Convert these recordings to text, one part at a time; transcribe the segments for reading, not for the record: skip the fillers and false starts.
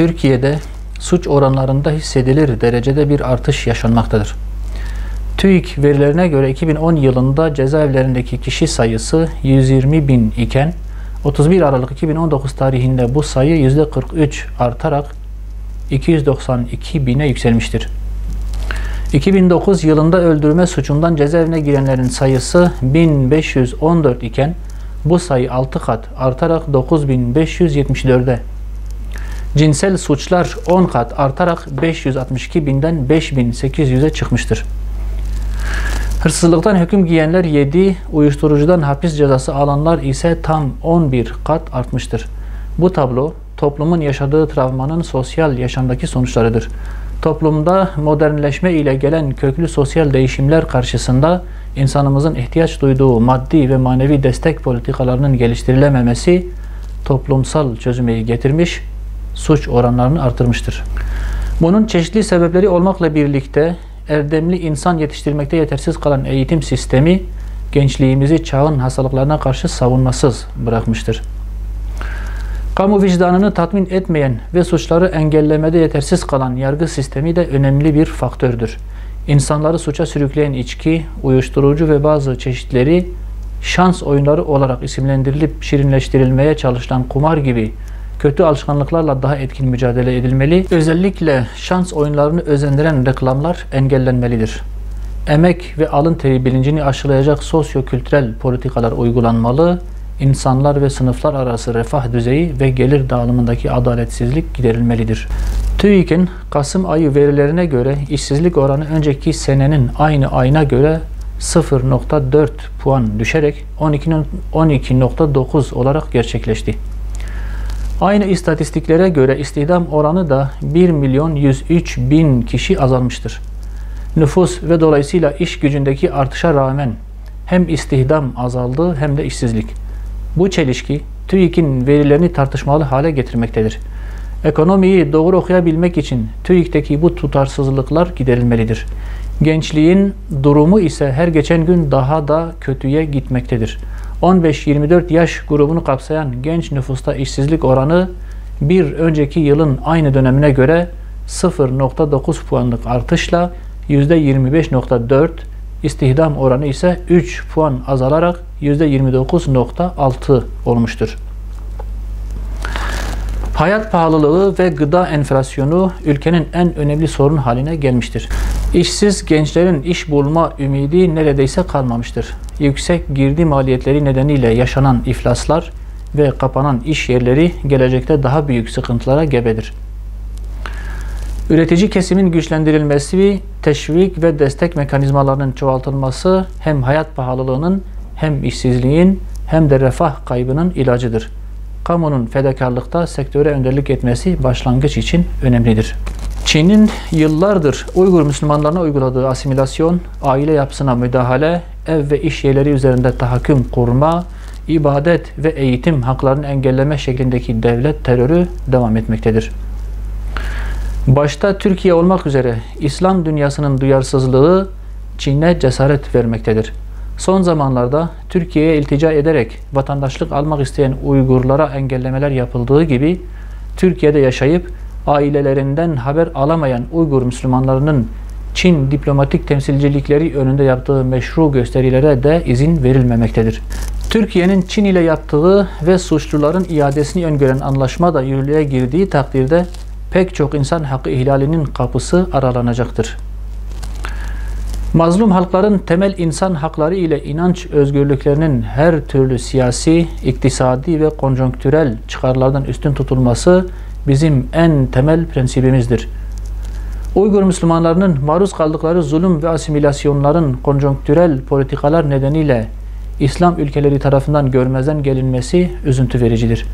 Türkiye'de suç oranlarında hissedilir derecede bir artış yaşanmaktadır. TÜİK verilerine göre 2010 yılında cezaevlerindeki kişi sayısı 120 bin iken 31 Aralık 2019 tarihinde bu sayı %43 artarak 292 bine yükselmiştir. 2009 yılında öldürme suçundan cezaevine girenlerin sayısı 1514 iken bu sayı 6 kat artarak 9574'e. Cinsel suçlar 10 kat artarak 562 binden 5800'e çıkmıştır. Hırsızlıktan hüküm giyenler 7, uyuşturucudan hapis cezası alanlar ise tam 11 kat artmıştır. Bu tablo toplumun yaşadığı travmanın sosyal yaşamdaki sonuçlarıdır. Toplumda modernleşme ile gelen köklü sosyal değişimler karşısında insanımızın ihtiyaç duyduğu maddi ve manevi destek politikalarının geliştirilememesi toplumsal çözümeyi getirmiş, suç oranlarını artırmıştır. Bunun çeşitli sebepleri olmakla birlikte erdemli insan yetiştirmekte yetersiz kalan eğitim sistemi gençliğimizi çağın hastalıklarına karşı savunmasız bırakmıştır. Kamu vicdanını tatmin etmeyen ve suçları engellemede yetersiz kalan yargı sistemi de önemli bir faktördür. İnsanları suça sürükleyen içki, uyuşturucu ve bazı çeşitleri şans oyunları olarak isimlendirilip şirinleştirilmeye çalışılan kumar gibi kötü alışkanlıklarla daha etkin mücadele edilmeli. Özellikle şans oyunlarını özendiren reklamlar engellenmelidir. Emek ve alın teri bilincini aşılayacak sosyo-kültürel politikalar uygulanmalı. İnsanlar ve sınıflar arası refah düzeyi ve gelir dağılımındaki adaletsizlik giderilmelidir. TÜİK'in Kasım ayı verilerine göre işsizlik oranı önceki senenin aynı ayına göre 0,4 puan düşerek 12,9 olarak gerçekleşti. Aynı istatistiklere göre istihdam oranı da 1.103.000 kişi azalmıştır. Nüfus ve dolayısıyla iş gücündeki artışa rağmen hem istihdam azaldı hem de işsizlik. Bu çelişki TÜİK'in verilerini tartışmalı hale getirmektedir. Ekonomiyi doğru okuyabilmek için TÜİK'teki bu tutarsızlıklar giderilmelidir. Gençliğin durumu ise her geçen gün daha da kötüye gitmektedir. 15-24 yaş grubunu kapsayan genç nüfusta işsizlik oranı bir önceki yılın aynı dönemine göre 0,9 puanlık artışla %25,4, istihdam oranı ise 3 puan azalarak %29,6 olmuştur. Hayat pahalılığı ve gıda enflasyonu ülkenin en önemli sorun haline gelmiştir. İşsiz gençlerin iş bulma ümidi neredeyse kalmamıştır. Yüksek girdi maliyetleri nedeniyle yaşanan iflaslar ve kapanan iş yerleri gelecekte daha büyük sıkıntılara gebedir. Üretici kesimin güçlendirilmesi, teşvik ve destek mekanizmalarının çoğaltılması hem hayat pahalılığının hem işsizliğin hem de refah kaybının ilacıdır. Kamunun fedakarlıkta sektöre önderlik etmesi başlangıç için önemlidir. Çin'in yıllardır Uygur Müslümanlarına uyguladığı asimilasyon, aile yapısına müdahale, ev ve iş yerleri üzerinde tahakküm kurma, ibadet ve eğitim haklarını engelleme şeklindeki devlet terörü devam etmektedir. Başta Türkiye olmak üzere İslam dünyasının duyarsızlığı Çin'e cesaret vermektedir. Son zamanlarda Türkiye'ye iltica ederek vatandaşlık almak isteyen Uygurlara engellemeler yapıldığı gibi Türkiye'de yaşayıp ailelerinden haber alamayan Uygur Müslümanlarının Çin diplomatik temsilcilikleri önünde yaptığı meşru gösterilere de izin verilmemektedir. Türkiye'nin Çin ile yaptığı ve suçluların iadesini öngören anlaşma da yürürlüğe girdiği takdirde pek çok insan hakkı ihlalinin kapısı aralanacaktır. Mazlum halkların temel insan hakları ile inanç özgürlüklerinin her türlü siyasi, iktisadi ve konjonktürel çıkarlardan üstün tutulması bizim en temel prensibimizdir. Uygur Müslümanlarının maruz kaldıkları zulüm ve asimilasyonların konjonktürel politikalar nedeniyle İslam ülkeleri tarafından görmezden gelinmesi üzüntü vericidir.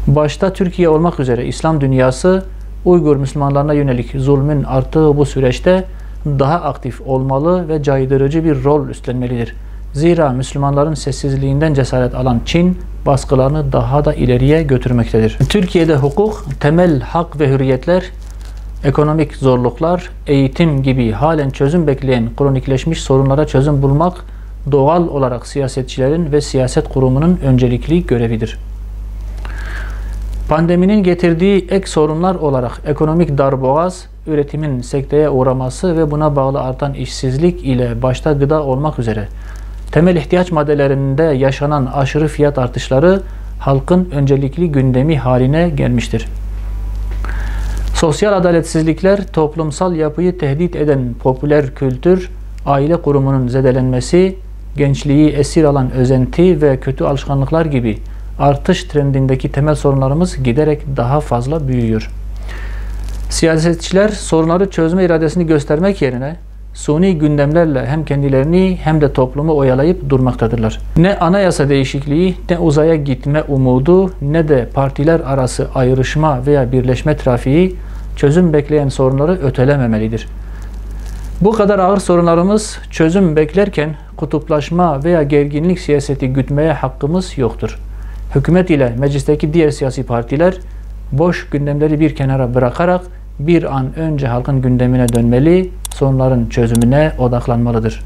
Başta Türkiye olmak üzere İslam dünyası Uygur Müslümanlarına yönelik zulmün arttığı bu süreçte daha aktif olmalı ve caydırıcı bir rol üstlenmelidir. Zira Müslümanların sessizliğinden cesaret alan Çin baskılarını daha da ileriye götürmektedir. Türkiye'de hukuk, temel hak ve hürriyetler, ekonomik zorluklar, eğitim gibi halen çözüm bekleyen kronikleşmiş sorunlara çözüm bulmak doğal olarak siyasetçilerin ve siyaset kurumunun öncelikli görevidir. Pandeminin getirdiği ek sorunlar olarak ekonomik darboğaz, üretimin sekteye uğraması ve buna bağlı artan işsizlik ile başta gıda olmak üzere temel ihtiyaç maddelerinde yaşanan aşırı fiyat artışları halkın öncelikli gündemi haline gelmiştir. Sosyal adaletsizlikler, toplumsal yapıyı tehdit eden popüler kültür, aile kurumunun zedelenmesi, gençliği esir alan özenti ve kötü alışkanlıklar gibi artış trendindeki temel sorunlarımız giderek daha fazla büyüyor. Siyasetçiler sorunları çözme iradesini göstermek yerine suni gündemlerle hem kendilerini hem de toplumu oyalayıp durmaktadırlar. Ne anayasa değişikliği, ne uzaya gitme umudu, ne de partiler arası ayrışma veya birleşme trafiği çözüm bekleyen sorunları ötelememelidir. Bu kadar ağır sorunlarımız çözüm beklerken kutuplaşma veya gerginlik siyaseti gütmeye hakkımız yoktur. Hükümet ile meclisteki diğer siyasi partiler boş gündemleri bir kenara bırakarak bir an önce halkın gündemine dönmeli, sorunların çözümüne odaklanmalıdır.